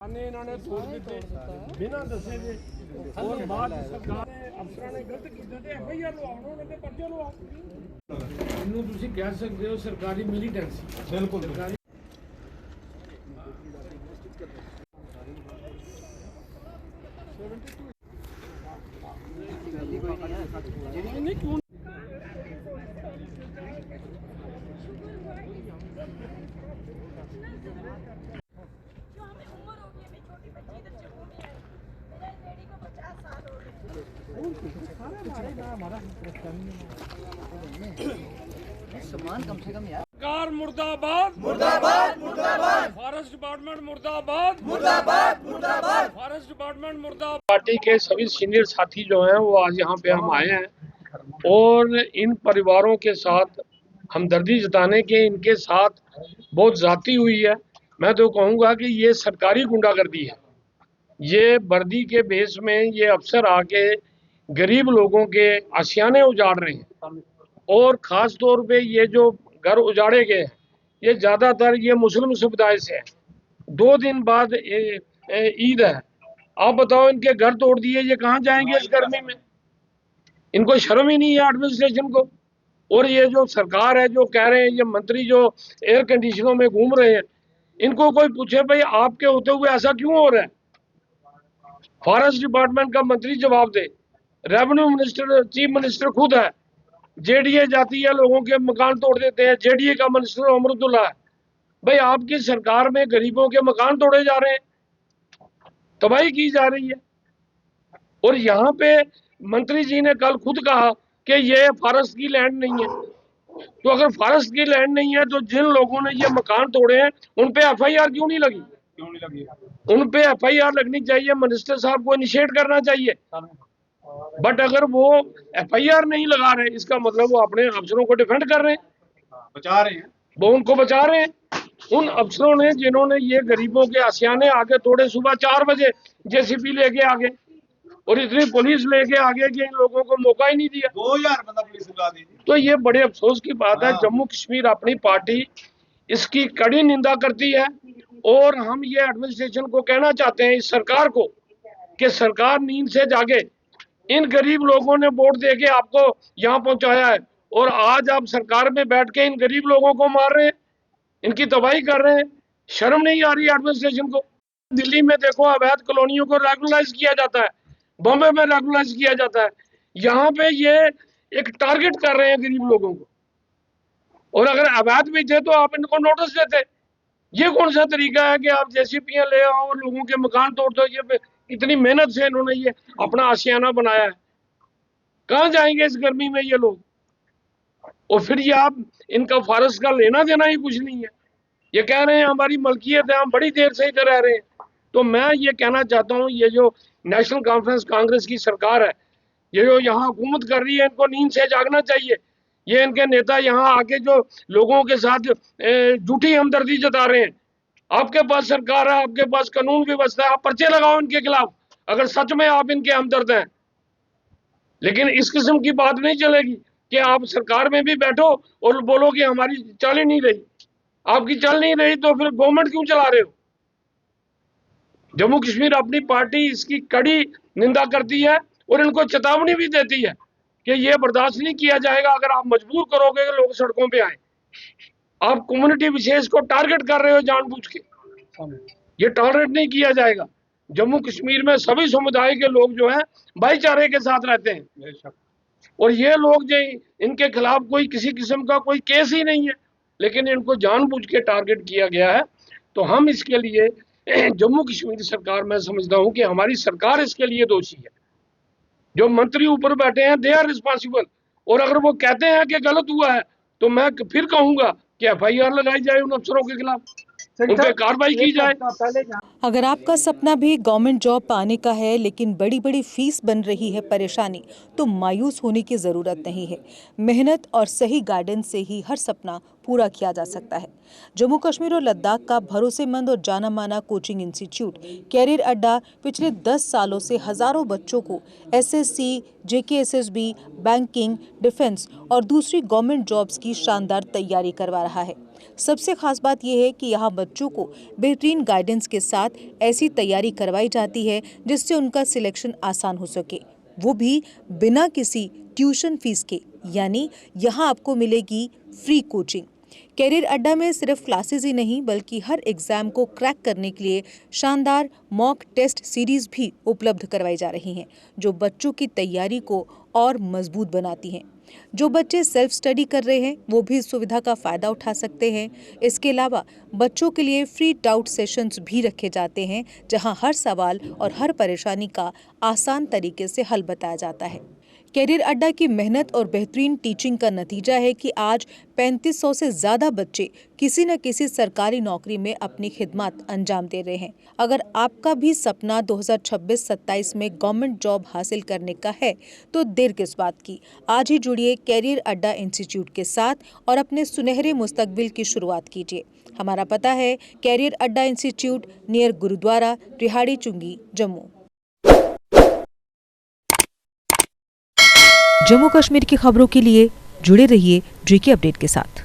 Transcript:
इन्होंने तोड़ दिते बिना दसे जे और बाद सरकार ने अफसरां ने गलत कीता ते एफआईआर लवाओ उन्होंने ते पर्चा लवाओ इन्हों तुसी कह सकते हो सरकारी मिलीटेंसी बिल्कुल सरकारी नहीं क्यों सामान कम से कम यार। सरकार मुर्दाबाद मुर्दाबाद मुर्दाबाद फॉरेस्ट डिपार्टमेंट मुर्दाबाद मुर्दाबाद मुर्दाबाद फॉरेस्ट डिपार्टमेंट मुर्दाबाद। पार्टी के सभी सीनियर साथी जो हैं वो आज यहाँ पे हम आए हैं और इन परिवारों के साथ हमदर्दी जताने के इनके साथ बहुत ज्यादती हुई है। मैं तो कहूँगा कि ये सरकारी गुंडागर्दी है। ये वर्दी के बेस में ये अफसर आके गरीब लोगों के आशियाने उजाड़ रहे हैं और ख़ास तौर पे ये जो घर उजाड़े गए हैं ये ज़्यादातर ये मुस्लिम समुदाय से है। 2 दिन बाद ईद है, आप बताओ इनके घर तोड़ दिए, ये कहाँ जाएंगे इस गर्मी में? इनको शर्म ही नहीं है एडमिनिस्ट्रेशन को। और ये जो सरकार है जो कह रहे हैं ये मंत्री जो एयर कंडीशनों में घूम रहे हैं, इनको कोई पूछे भाई आपके होते हुए ऐसा क्यों हो रहा है? फॉरेस्ट डिपार्टमेंट का मंत्री जवाब दे, रेवेन्यू मिनिस्टर चीफ मिनिस्टर खुद है, जेडीए जाती है लोगों के मकान तोड़ देते हैं, जेडीए का मिनिस्टर अमरुदुल्ला है। भाई आपकी सरकार में गरीबों के मकान तोड़े जा रहे हैं, तबाही की जा रही है। और यहाँ पे मंत्री जी ने कल खुद कहा कि ये फॉरेस्ट की लैंड नहीं है। तो अगर फॉरेस्ट की लैंड नहीं है तो जिन लोगों ने ये मकान तोड़े हैं उन पे एफआईआर क्यों नहीं लगी? उन पे एफआईआर लगनी चाहिए, मिनिस्टर साहब को इनिशिएट करना चाहिए। बट अगर वो एफआईआर नहीं लगा रहे इसका मतलब वो अपने अफसरों को डिफेंड कर रहे हैं, बचा रहे हैं, वो उनको बचा रहे हैं। उन अफसरों ने जिन्होंने ये गरीबों के आशियाने आगे तोड़े, सुबह 4 बजे जेसीबी लेके आगे और इतनी पुलिस लेके आगे कि इन लोगों को मौका ही नहीं दिया। 2000 बंदा पुलिस लगा दी। तो ये बड़े अफसोस की बात है। जम्मू कश्मीर अपनी पार्टी इसकी कड़ी निंदा करती है और हम ये एडमिनिस्ट्रेशन को कहना चाहते हैं, इस सरकार को, कि सरकार नींद से जागे। इन गरीब लोगों ने वोट दे के आपको यहाँ पहुंचाया है और आज आप सरकार में बैठ के इन गरीब लोगों को मार रहे हैं, इनकी तबाही कर रहे हैं। शर्म नहीं आ रही एडमिनिस्ट्रेशन को? दिल्ली में देखो अवैध कॉलोनियों को रेगुलराइज किया जाता है, बॉम्बे में रेगुलराइज किया जाता है, यहाँ पे ये एक टारगेट कर रहे हैं गरीब लोगों को। और अगर अवैध भी थे तो आप इनको नोटिस देते। ये कौन सा तरीका है कि आप जेसीपीयां ले आओ और लोगों के मकान तोड़ दो? ये इतनी मेहनत से इन्होंने ये अपना आशियाना बनाया है, कहाँ जाएंगे इस गर्मी में ये लोग? और फिर ये आप इनका फॉरेस्ट का लेना देना ही कुछ नहीं है। ये कह रहे हैं हमारी मलकियत है, हम बड़ी देर से इधर रह रहे हैं। तो मैं ये कहना चाहता हूँ, ये जो नेशनल कॉन्फ्रेंस कांग्रेस की सरकार है, ये जो यहाँ हुकूमत कर रही है, इनको नींद से जागना चाहिए। ये इनके नेता यहाँ आके जो लोगों के साथ झूठी हमदर्दी जता रहे हैं। आपके पास सरकार है, आपके पास कानून व्यवस्था है, आप पर्चे लगाओ इनके खिलाफ अगर सच में आप इनके हमदर्द हैं। लेकिन इस किस्म की बात नहीं चलेगी कि आप सरकार में भी बैठो और बोलो कि हमारी चल ही नहीं रही। आपकी चल नहीं रही तो फिर गवर्नमेंट क्यों चला रहे हो? जम्मू कश्मीर अपनी पार्टी इसकी कड़ी निंदा करती है और इनको चेतावनी भी देती है कि ये बर्दाश्त नहीं किया जाएगा। अगर आप मजबूर करोगे कि लोग सड़कों पे आए, आप कम्युनिटी विशेष को टारगेट कर रहे हो जानबूझ के, ये टॉलरेट नहीं किया जाएगा। जम्मू कश्मीर में सभी समुदाय के लोग जो हैं भाईचारे के साथ रहते हैं और ये लोग जो इनके खिलाफ कोई किसी किस्म का कोई केस ही नहीं है, लेकिन इनको जानबूझ के टारगेट किया गया है। तो हम इसके लिए जम्मू कश्मीर सरकार, मैं समझता हूँ कि हमारी सरकार इसके लिए दोषी है। जो मंत्री ऊपर बैठे हैं दे आर रिस्पॉन्सिबल, और अगर वो कहते हैं कि गलत हुआ है तो मैं फिर कहूंगा कि एफआईआर लगाई जाए उन अफसरों के खिलाफ, उन पे कार्रवाई की जाए। अगर आपका सपना भी गवर्नमेंट जॉब पाने का है लेकिन बड़ी बड़ी फीस बन रही है परेशानी, तो मायूस होने की ज़रूरत नहीं है। मेहनत और सही गाइडेंस से ही हर सपना पूरा किया जा सकता है। जम्मू कश्मीर और लद्दाख का भरोसेमंद और जाना माना कोचिंग इंस्टीट्यूट कैरियर अड्डा पिछले 10 सालों से हजारों बच्चों को एसएससी, जेकेएसएसबी, बैंकिंग, डिफेंस और दूसरी गवर्नमेंट जॉब्स की शानदार तैयारी करवा रहा है। सबसे खास बात यह है कि यहाँ बच्चों को बेहतरीन गाइडेंस के साथ ऐसी तैयारी करवाई जाती है जिससे उनका सिलेक्शन आसान हो सके, वो भी बिना किसी ट्यूशन फीस के। यानी यहाँ आपको मिलेगी फ्री कोचिंग। कैरियर अड्डा में सिर्फ क्लासेस ही नहीं बल्कि हर एग्जाम को क्रैक करने के लिए शानदार मॉक टेस्ट सीरीज भी उपलब्ध करवाई जा रही हैं, जो बच्चों की तैयारी को और मजबूत बनाती हैं। जो बच्चे सेल्फ स्टडी कर रहे हैं वो भी इस सुविधा का फायदा उठा सकते हैं। इसके अलावा बच्चों के लिए फ्री डाउट सेशंस भी रखे जाते हैं, जहां हर सवाल और हर परेशानी का आसान तरीके से हल बताया जाता है। कैरियर अड्डा की मेहनत और बेहतरीन टीचिंग का नतीजा है कि आज 3500 से ज्यादा बच्चे किसी न किसी सरकारी नौकरी में अपनी खिदमत अंजाम दे रहे हैं। अगर आपका भी सपना 2026-27 में गवर्नमेंट जॉब हासिल करने का है तो देर किस बात की। आज ही जुड़िए कैरियर अड्डा इंस्टीट्यूट के साथ और अपने सुनहरे मुस्तकबिल की शुरुआत कीजिए। हमारा पता है कैरियर अड्डा इंस्टीट्यूट, नियर गुरुद्वारा, रिहाड़ी चुंगी, जम्मू। जम्मू कश्मीर की खबरों के लिए जुड़े रहिए जेके अपडेट के साथ।